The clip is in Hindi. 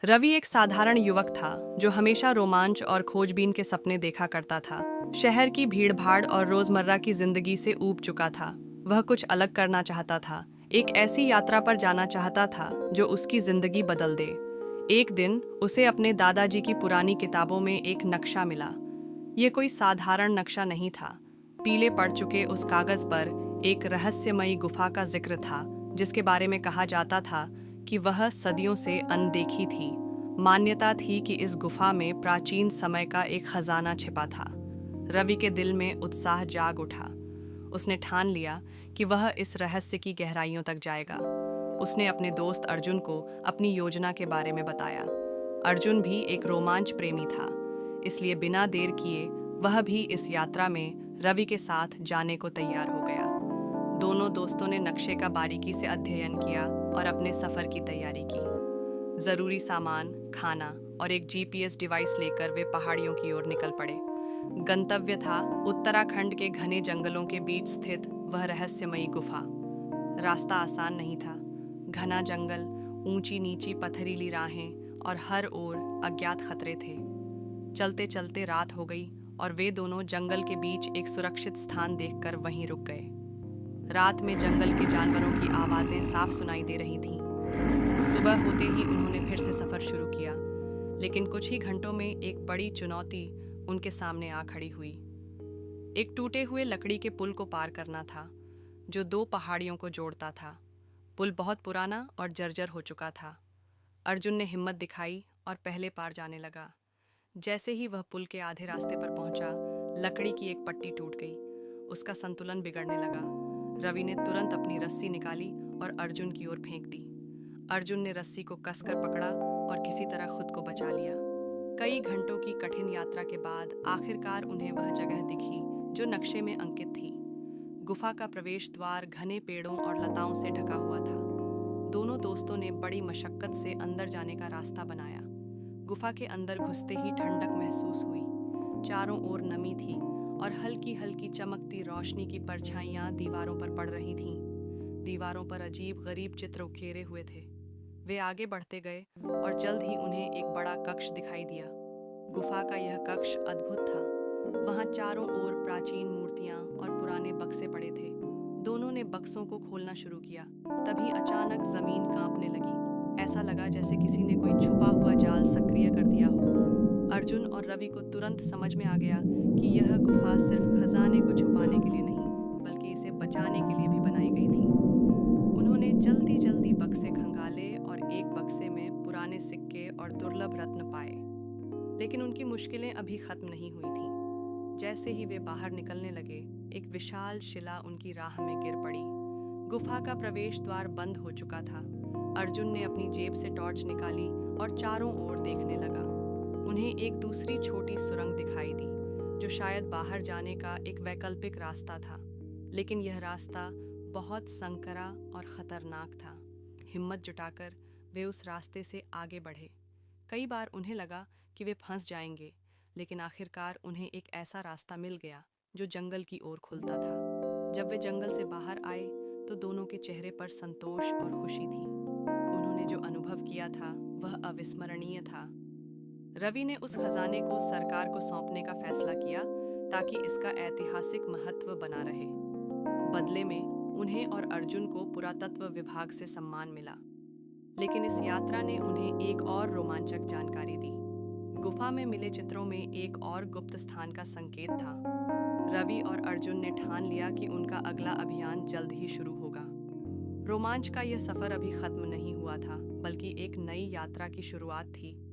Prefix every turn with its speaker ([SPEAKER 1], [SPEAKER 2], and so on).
[SPEAKER 1] रवि एक साधारण युवक था जो हमेशा रोमांच और खोजबीन के सपने देखा करता था। शहर की भीड़भाड़ और रोजमर्रा की जिंदगी से ऊब चुका था। वह कुछ अलग करना चाहता था, एक ऐसी यात्रा पर जाना चाहता था जो उसकी जिंदगी बदल दे। एक दिन उसे अपने दादाजी की पुरानी किताबों में एक नक्शा मिला। ये कोई साधारण नक्शा नहीं था। पीले पड़ चुके उस कागज पर एक रहस्यमयी गुफा का जिक्र था, जिसके बारे में कहा जाता था कि वह सदियों से अनदेखी थी। मान्यता थी कि इस गुफा में प्राचीन समय का एक खजाना छिपा था। रवि के दिल में उत्साह जाग उठा। उसने ठान लिया कि वह इस रहस्य की गहराइयों तक जाएगा। उसने अपने दोस्त अर्जुन को अपनी योजना के बारे में बताया। अर्जुन भी एक रोमांच प्रेमी था, इसलिए बिना देर किए वह भी इस यात्रा में रवि के साथ जाने को तैयार हो गया। दोनों दोस्तों ने नक्शे का बारीकी से अध्ययन किया और अपने सफर की तैयारी की। जरूरी सामान, खाना और एक जीपीएस डिवाइस लेकर वे पहाड़ियों की ओर निकल पड़े। गंतव्य था उत्तराखंड के घने जंगलों के बीच स्थित वह रहस्यमयी गुफा। रास्ता आसान नहीं था। घना जंगल, ऊंची नीची पथरीली राहें और हर ओर अज्ञात खतरे थे। चलते चलते रात हो गई और वे दोनों जंगल के बीच एक सुरक्षित स्थान देखकर वहीं रुक गए। रात में जंगल के जानवरों की आवाजें साफ सुनाई दे रही थीं। सुबह होते ही उन्होंने फिर से सफर शुरू किया, लेकिन कुछ ही घंटों में एक बड़ी चुनौती उनके सामने आ खड़ी हुई। एक टूटे हुए लकड़ी के पुल को पार करना था, जो दो पहाड़ियों को जोड़ता था। पुल बहुत पुराना और जर्जर हो चुका था। अर्जुन ने हिम्मत दिखाई और पहले पार जाने लगा। जैसे ही वह पुल के आधे रास्ते पर पहुंचा, लकड़ी की एक पट्टी टूट गई। उसका संतुलन बिगड़ने लगा। रवि ने तुरंत अपनी रस्सी निकाली और अर्जुन की ओर फेंक दी। अर्जुन ने रस्सी को कसकर पकड़ा और किसी तरह खुद को बचा लिया। कई घंटों की कठिन यात्रा के बाद आखिरकार उन्हें वह जगह दिखी जो नक्शे में अंकित थी। गुफा का प्रवेश द्वार घने पेड़ों और लताओं से ढका हुआ था। दोनों दोस्तों ने बड़ी मशक्कत से अंदर जाने का रास्ता बनाया। गुफा के अंदर घुसते ही ठंडक महसूस हुई। चारों ओर नमी थी और हल्की हल्की चमकती रोशनी की परछाइयां दीवारों पर पड़ रही थीं। दीवारों पर अजीब गरीब चित्र उकेरे हुए थे। वे आगे बढ़ते गए और जल्द ही उन्हें एक बड़ा कक्ष दिखाई दिया। गुफा का यह कक्ष अद्भुत था। वहां चारों ओर प्राचीन मूर्तियां और पुराने बक्से पड़े थे। दोनों ने बक्सों को खोलना शुरू किया। तभी अचानक जमीन कांपने लगी। ऐसा लगा जैसे किसी ने कोई छुपा हुआ जाल सक्रिय कर दिया हो। अर्जुन और रवि को तुरंत समझ में आ गया कि यह गुफा सिर्फ खजाने को छुपाने के लिए नहीं, बल्कि इसे बचाने के लिए भी बनाई गई थी। उन्होंने जल्दी जल्दी बक्से खंगाले और एक बक्से में पुराने सिक्के और दुर्लभ रत्न पाए। लेकिन उनकी मुश्किलें अभी खत्म नहीं हुई थीं। जैसे ही वे बाहर निकलने लगे, एक विशाल शिला उनकी राह में गिर पड़ी। गुफा का प्रवेश द्वार बंद हो चुका था। अर्जुन ने अपनी जेब से टॉर्च निकाली और चारों ओर देखने लगा। उन्हें एक दूसरी छोटी सुरंग दिखाई दी, जो शायद बाहर जाने का एक वैकल्पिक रास्ता था। लेकिन यह रास्ता बहुत संकरा और खतरनाक था। हिम्मत जुटाकर वे उस रास्ते से आगे बढ़े। कई बार उन्हें लगा कि वे फंस जाएंगे, लेकिन आखिरकार उन्हें एक ऐसा रास्ता मिल गया जो जंगल की ओर खुलता था। जब वे जंगल से बाहर आए तो दोनों के चेहरे पर संतोष और खुशी थी। उन्होंने जो अनुभव किया था वह अविस्मरणीय था। रवि ने उस खजाने को सरकार को सौंपने का फैसला किया ताकि इसका ऐतिहासिक महत्व बना रहे। बदले में उन्हें और अर्जुन को पुरातत्व विभाग से सम्मान मिला। लेकिन इस यात्रा ने उन्हें एक और रोमांचक जानकारी दी। गुफा में मिले चित्रों में एक और गुप्त स्थान का संकेत था। रवि और अर्जुन ने ठान लिया कि उनका अगला अभियान जल्द ही शुरू होगा। रोमांच का यह सफर अभी खत्म नहीं हुआ था, बल्कि एक नई यात्रा की शुरुआत थी।